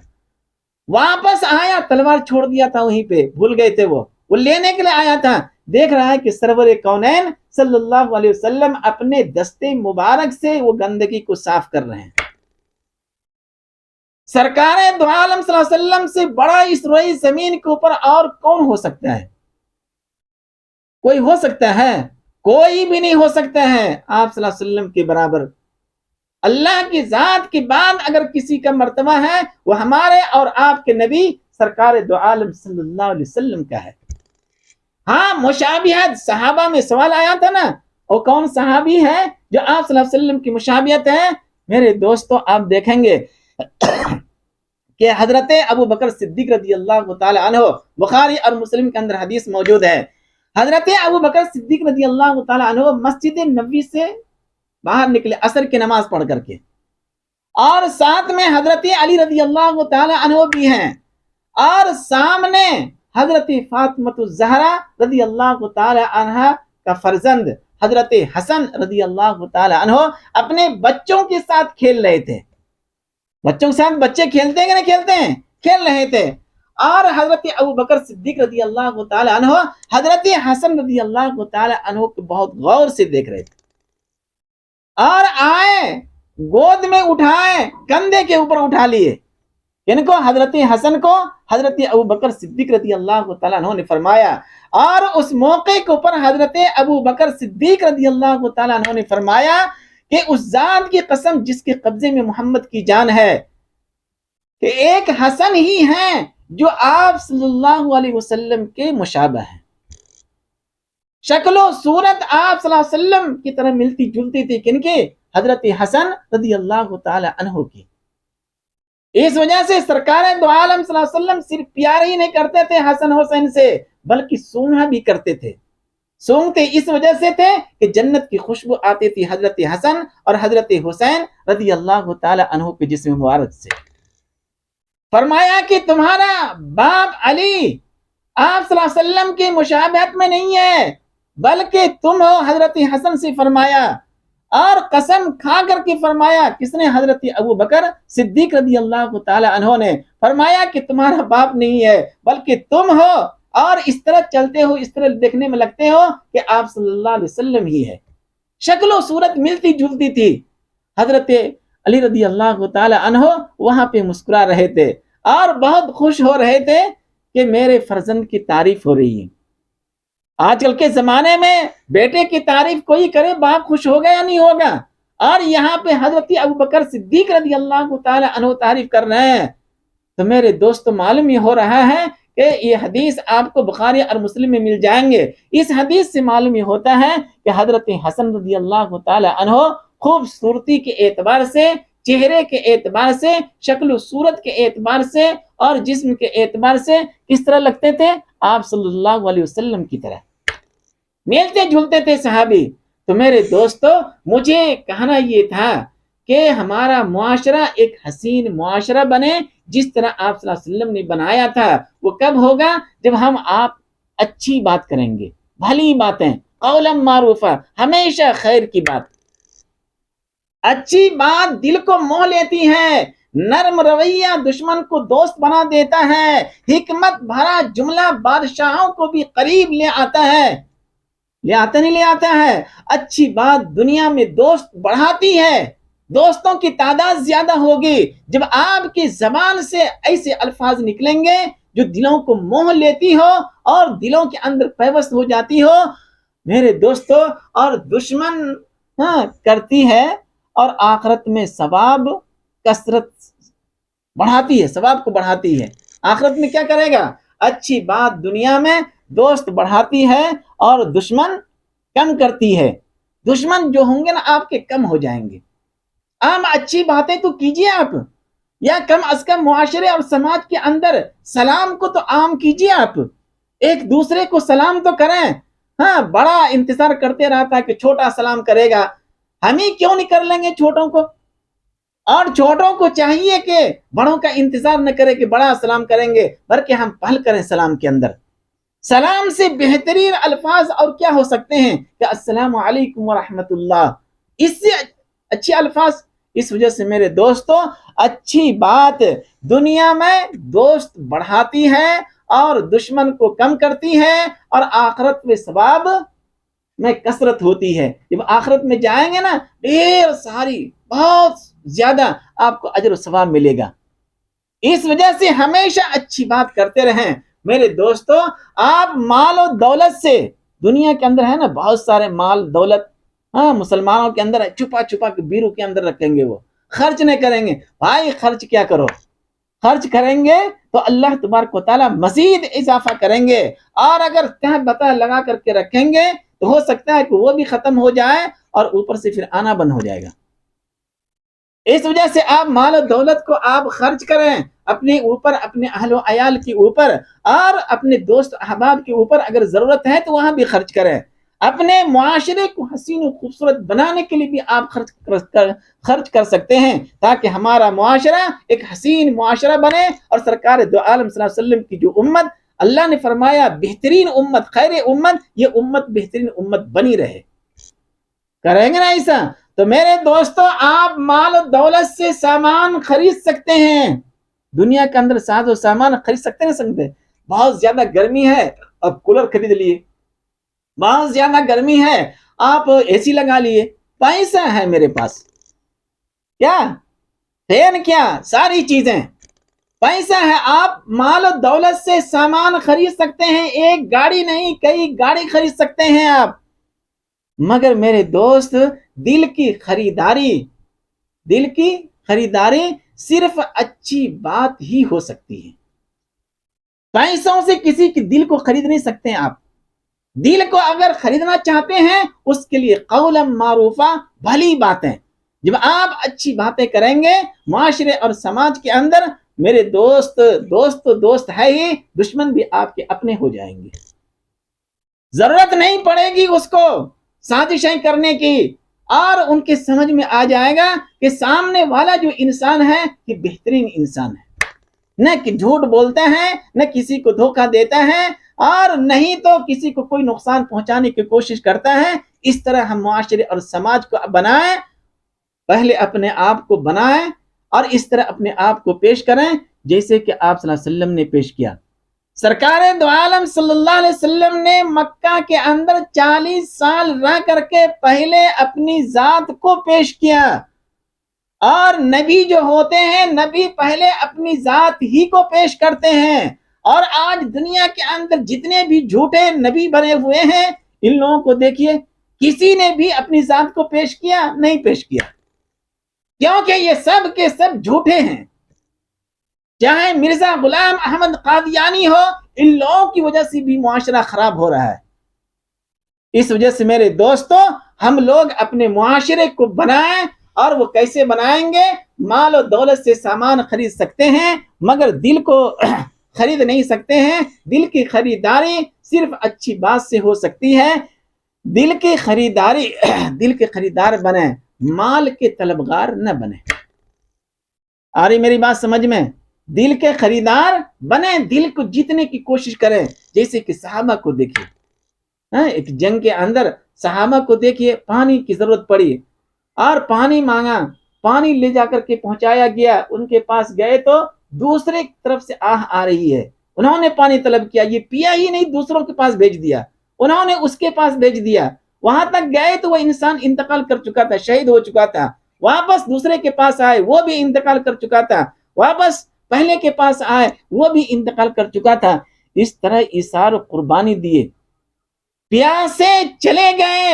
واپس آیا، تلوار چھوڑ دیا تھا وہیں پہ، بھول گئے تھے، وہ لینے کے لیے آیا تھا. دیکھ رہا ہے کہ سرور کونین صلی اللہ علیہ وسلم اپنے دستے مبارک سے وہ گندگی کو صاف کر رہے ہیں. سرکار دو عالم صلی اللہ علیہ وسلم سے بڑا اس روئی زمین کے اوپر اور کون ہو سکتا ہے؟ کوئی ہو سکتا ہے؟ کوئی بھی نہیں ہو سکتا ہے آپ صلی اللہ علیہ وسلم کے برابر. اللہ کی ذات کے بعد اگر کسی کا مرتبہ ہے وہ ہمارے اور آپ کے نبی سرکار دو عالم صلی اللہ علیہ وسلم کا ہے. ہاں، مشابہت صحابہ میں سوال آیا تھا نا، اور کون صحابی ہے جو آپ صلی اللہ علیہ وسلم کی مشابہت ہے؟ میرے دوستو، آپ دیکھیں گے کہ حضرت ابو بکر صدیق رضی اللہ تعالی عنہ، بخاری اور مسلم کے اندر حدیث موجود ہے. حضرت ابو بکر صدیق رضی اللہ تعالی عنہ مسجد نبوی سے باہر نکلے عصر کی نماز پڑھ کر کے، اور ساتھ میں حضرت علی رضی اللہ تعالی عنہ بھی ہیں، اور سامنے حضرت فاطمہ الزہرا رضی اللہ تعالی عنہ کا فرزند حضرت حسن رضی اللہ تعالی عنہ اپنے بچوں کے ساتھ کھیل رہے تھے. بچوں کے ساتھ بچے کھیلتے ہیں کہ نہیں کھیلتے ہیں؟ کھیل رہے تھے. اور حضرت ابو بکر صدیق رضی اللہ تعالی عنہ حضرت حسن رضی اللہ تعالی عنہ کو بہت غور سے دیکھ رہے تھے، اور آئے گود میں اٹھائے، کندھے کے اوپر اٹھا لیے. ان کو حضرت حسن کو حضرت ابو بکر صدیق رضی اللہ تعالیٰ عنہ نے فرمایا، اور اس موقع کے اوپر حضرت ابو بکر صدیق رضی اللہ تعالیٰ عنہ نے فرمایا کہ اس ذات کی قسم جس کے قبضے میں محمد کی جان ہے، کہ ایک حسن ہی ہیں جو آپ صلی اللہ علیہ وسلم کے مشابہ ہیں. شکل و صورت آپ صلی اللہ علیہ وسلم کی طرح ملتی جلتی تھی. کن کے؟ حضرت حسن رضی اللہ تعالی عنہ کی. اس وجہ سے سرکار دو عالم صلی اللہ علیہ وسلم صرف پیار ہی نہیں کرتے تھے حسن حسین سے، بلکہ سونگا بھی کرتے تھے. سونگتے اس وجہ سے تھے کہ جنت کی خوشبو آتی تھی حضرت حسن اور حضرت حسین رضی اللہ تعالی عنہ کے جسم مبارک سے. فرمایا کہ تمہارا باپ علی آپ صلی اللہ علیہ وسلم کی مشابہت میں نہیں ہے، بلکہ تم ہو حضرت حسن سے. فرمایا اور قسم کھا کر کے فرمایا، کس نے؟ حضرت ابو بکر صدیق رضی اللہ تعالی عنہ نے فرمایا کہ تمہارا باپ نہیں ہے بلکہ تم ہو، اور اس طرح چلتے ہو، اس طرح دیکھنے میں لگتے ہو کہ آپ صلی اللہ علیہ وسلم ہی ہے، شکل و صورت ملتی جلتی تھی۔ حضرت علی رضی اللہ تعالی عنہ وہاں پہ مسکرا رہے تھے اور بہت خوش ہو رہے تھے کہ میرے فرزند کی تعریف ہو رہی ہے۔ آج کل کے زمانے میں بیٹے کی تعریف کوئی کرے، باپ خوش ہوگا یا نہیں ہوگا؟ اور یہاں پہ حضرت ابو بکر صدیق رضی اللہ تعالی عنہ تعریف کر رہے ہیں۔ تو میرے دوست معلوم یہ ہو رہا ہے کہ یہ حدیث آپ کو بخاری اور مسلم میں مل جائیں گے۔ اس حدیث سے معلوم یہ ہوتا ہے کہ حضرت حسن رضی اللہ تعالی عنہ خوبصورتی کے اعتبار سے، چہرے کے اعتبار سے، شکل و صورت کے اعتبار سے اور جسم کے اعتبار سے کس طرح لگتے تھے؟ آپ صلی اللہ علیہ وسلم کی طرح ملتے جلتے تھے صحابی۔ تو میرے دوستو، مجھے کہنا یہ تھا کہ ہمارا معاشرہ ایک حسین معاشرہ بنے، جس طرح آپ صلی اللہ علیہ وسلم نے بنایا تھا۔ وہ کب ہوگا؟ جب ہم آپ اچھی بات کریں گے، بھلی باتیں، قولا معروفہ، ہمیشہ خیر کی بات۔ اچھی بات دل کو موہ لیتی ہے، نرم رویہ دشمن کو دوست بنا دیتا ہے، حکمت بھرا جملہ بادشاہوں کو بھی قریب لے آتا ہے۔ لے آتا ہے۔ اچھی بات دنیا میں دوست بڑھاتی ہے، دوستوں کی تعداد زیادہ ہوگی جب آپ کی زبان سے ایسے الفاظ نکلیں گے جو دلوں کو موہ لیتی ہو اور دلوں کے اندر پیوست ہو جاتی ہو میرے دوستو۔ اور دشمن کرتی ہے اور آخرت میں ثواب کثرت بڑھاتی ہے، ثواب کو بڑھاتی ہے۔ آخرت میں کیا کرے گا؟ اچھی بات دنیا میں دوست بڑھاتی ہے اور دشمن کم کرتی ہے۔ دشمن جو ہوں گے نا آپ کے کم ہو جائیں گے۔ عام اچھی باتیں تو کیجیے آپ، یا کم از کم معاشرے اور سماج کے اندر سلام کو تو عام کیجیے، آپ ایک دوسرے کو سلام تو کریں۔ ہاں، بڑا انتظار کرتے رہتا ہے کہ چھوٹا سلام کرے گا، ہم ہی کیوں نہیں کر لیں گے چھوٹوں کو؟ اور چھوٹوں کو چاہیے کہ بڑوں کا انتظار نہ کرے کہ بڑا سلام کریں گے، بلکہ ہم پہل کریں سلام کے اندر۔ سلام سے بہترین الفاظ اور کیا ہو سکتے ہیں کہ السلام علیکم ورحمۃ اللہ، اس سے اچھے الفاظ۔ اس وجہ سے میرے دوستو، اچھی بات دنیا میں دوست بڑھاتی ہے اور دشمن کو کم کرتی ہے، اور آخرت میں ثواب میں کثرت ہوتی ہے۔ جب آخرت میں جائیں گے نا، ڈھیر ساری بہت زیادہ آپ کو اجر و ثواب ملے گا۔ اس وجہ سے ہمیشہ اچھی بات کرتے رہیں میرے دوستو۔ آپ مال و دولت سے، دنیا کے اندر ہے نا بہت سارے مال دولت، مسلمانوں کے اندر چھپا چھپا کے بیرو کے اندر رکھیں گے، وہ خرچ نہیں کریں گے۔ بھائی خرچ کیا کرو، خرچ کریں گے تو اللہ تبارک و تعالیٰ مزید اضافہ کریں گے، اور اگر تہ بتا لگا کر کے رکھیں گے تو ہو سکتا ہے کہ وہ بھی ختم ہو جائے اور اوپر سے پھر آنا بند ہو جائے گا۔ اس وجہ سے آپ مال و دولت کو آپ خرچ کریں اپنے اوپر، اپنے اہل و عیال کے اوپر، اور اپنے دوست احباب کے اوپر اگر ضرورت ہے تو وہاں بھی خرچ کریں۔ اپنے معاشرے کو حسین و خوبصورت بنانے کے لیے بھی آپ خرچ کر سکتے ہیں، تاکہ ہمارا معاشرہ ایک حسین معاشرہ بنے، اور سرکار دو عالم صلی اللہ علیہ وسلم کی جو امت اللہ نے فرمایا بہترین امت، خیر امت، یہ امت بہترین امت بنی رہے۔ کریں گے نا ایسا؟ تو میرے دوستو، آپ مال و دولت سے سامان خرید سکتے ہیں، دنیا کے اندر ساز و سامان خرید سکتے نہیں سکتے؟ بہت زیادہ گرمی ہے، اب کولر خرید لیے۔ بہت زیادہ گرمی ہے، آپ اے سی لگا لیے۔ پیسہ ہے میرے پاس، کیا فین، کیا ساری چیزیں، پیسہ ہے، آپ مال و دولت سے سامان خرید سکتے ہیں۔ ایک گاڑی نہیں، کئی گاڑی خرید سکتے ہیں آپ۔ مگر میرے دوست، دل کی خریداری صرف اچھی بات ہی ہو سکتی ہے۔ پیسوں سے کسی کی دل کو خرید نہیں سکتے آپ۔ دل کو اگر خریدنا چاہتے ہیں، اس کے لیے قولا معروفہ، بھلی باتیں۔ جب آپ اچھی باتیں کریں گے معاشرے اور سماج کے اندر، میرے دوست تو دوست ہے ہی، دشمن بھی آپ کے اپنے ہو جائیں گے۔ ضرورت نہیں پڑے گی اس کو سازشیں کرنے کی، اور ان کے سمجھ میں آ جائے گا کہ سامنے والا جو انسان ہے یہ بہترین انسان ہے، نہ کہ جھوٹ بولتا ہے، نہ کسی کو دھوکہ دیتا ہے، اور نہیں تو کسی کو کوئی نقصان پہنچانے کی کوشش کرتا ہے. اس طرح ہم معاشرے اور سماج کو بنائیں، پہلے اپنے آپ کو بنائیں اور اس طرح اپنے آپ کو پیش کریں جیسے کہ آپ صلی اللہ علیہ وسلم نے پیش کیا. سرکار دو عالم صلی اللہ علیہ وسلم نے مکہ کے اندر 40 سال رہ کر کے پہلے اپنی ذات کو پیش کیا. اور نبی جو ہوتے ہیں، نبی پہلے اپنی ذات ہی کو پیش کرتے ہیں. اور آج دنیا کے اندر جتنے بھی جھوٹے نبی بنے ہوئے ہیں، ان لوگوں کو دیکھیے، کسی نے بھی اپنی ذات کو پیش کیا؟ نہیں پیش کیا، کیونکہ یہ سب کے سب جھوٹے ہیں. چاہے مرزا غلام احمد قادیانی ہو، ان لوگوں کی وجہ سے بھی معاشرہ خراب ہو رہا ہے. اس وجہ سے میرے دوستو، ہم لوگ اپنے معاشرے کو بنائیں. اور وہ کیسے بنائیں گے؟ مال و دولت سے سامان خرید سکتے ہیں مگر دل کو خرید نہیں سکتے ہیں. دل کی خریداری صرف اچھی بات سے ہو سکتی ہے. دل کی خریداری دل کے خریدار بنیں، مال کے طلبگار نہ بنیں. آ رہی میری بات سمجھ میں؟ دل کے خریدار بنیں، دل کو جیتنے کی کوشش کریں. جیسے کہ صحابہ کو دیکھیے، ایک جنگ کے اندر صحابہ کو دیکھیے، پانی کی ضرورت پڑی اور پانی مانگا، پانی لے جا کر کے پہنچایا گیا. ان کے پاس گئے تو دوسرے طرف سے آ رہی ہے. انہوں نے پانی طلب کیا، یہ پیا ہی نہیں، دوسروں کے پاس بھیج دیا. انہوں نے اس کے پاس بھیج دیا. وہاں تک گئے تو وہ انسان انتقال کر چکا تھا، شہید ہو چکا تھا. واپس دوسرے کے پاس آئے، وہ بھی انتقال کر چکا تھا. واپس پہلے کے پاس آئے، وہ بھی انتقال کر چکا تھا. اس طرح ایثار و قربانی دیے، پیاسے چلے گئے،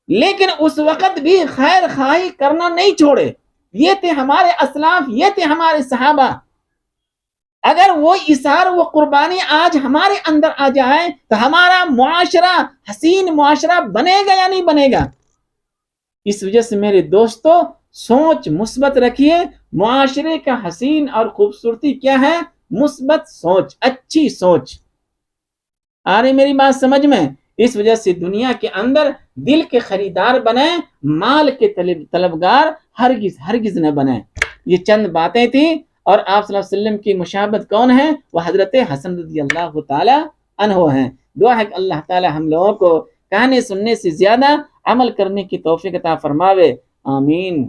لیکن اس وقت بھی خیر خواہی کرنا نہیں چھوڑے. یہ تھے ہمارے اسلاف، یہ تھے ہمارے صحابہ. اگر وہ ایثار و قربانی آج ہمارے اندر آ جائے تو ہمارا معاشرہ حسین معاشرہ بنے گا یا نہیں بنے گا؟ اس وجہ سے میرے دوستو، سوچ مثبت رکھیے. معاشرے کا حسین اور خوبصورتی کیا ہے؟ مثبت سوچ، اچھی سوچ. آ رہی میری بات سمجھ میں؟ اس وجہ سے دنیا کے اندر دل کے خریدار بنیں، مال کے طلبگار ہرگز نہ بنیں. یہ چند باتیں تھیں. اور آپ صلی اللہ علیہ وسلم کی مشابہت کون ہے؟ وہ حضرت حسن رضی اللہ تعالی عنہ ہیں. دعا ہے کہ اللہ تعالی ہم لوگوں کو کہنے سننے سے زیادہ عمل کرنے کی توفیق عطا فرماوے. آمین.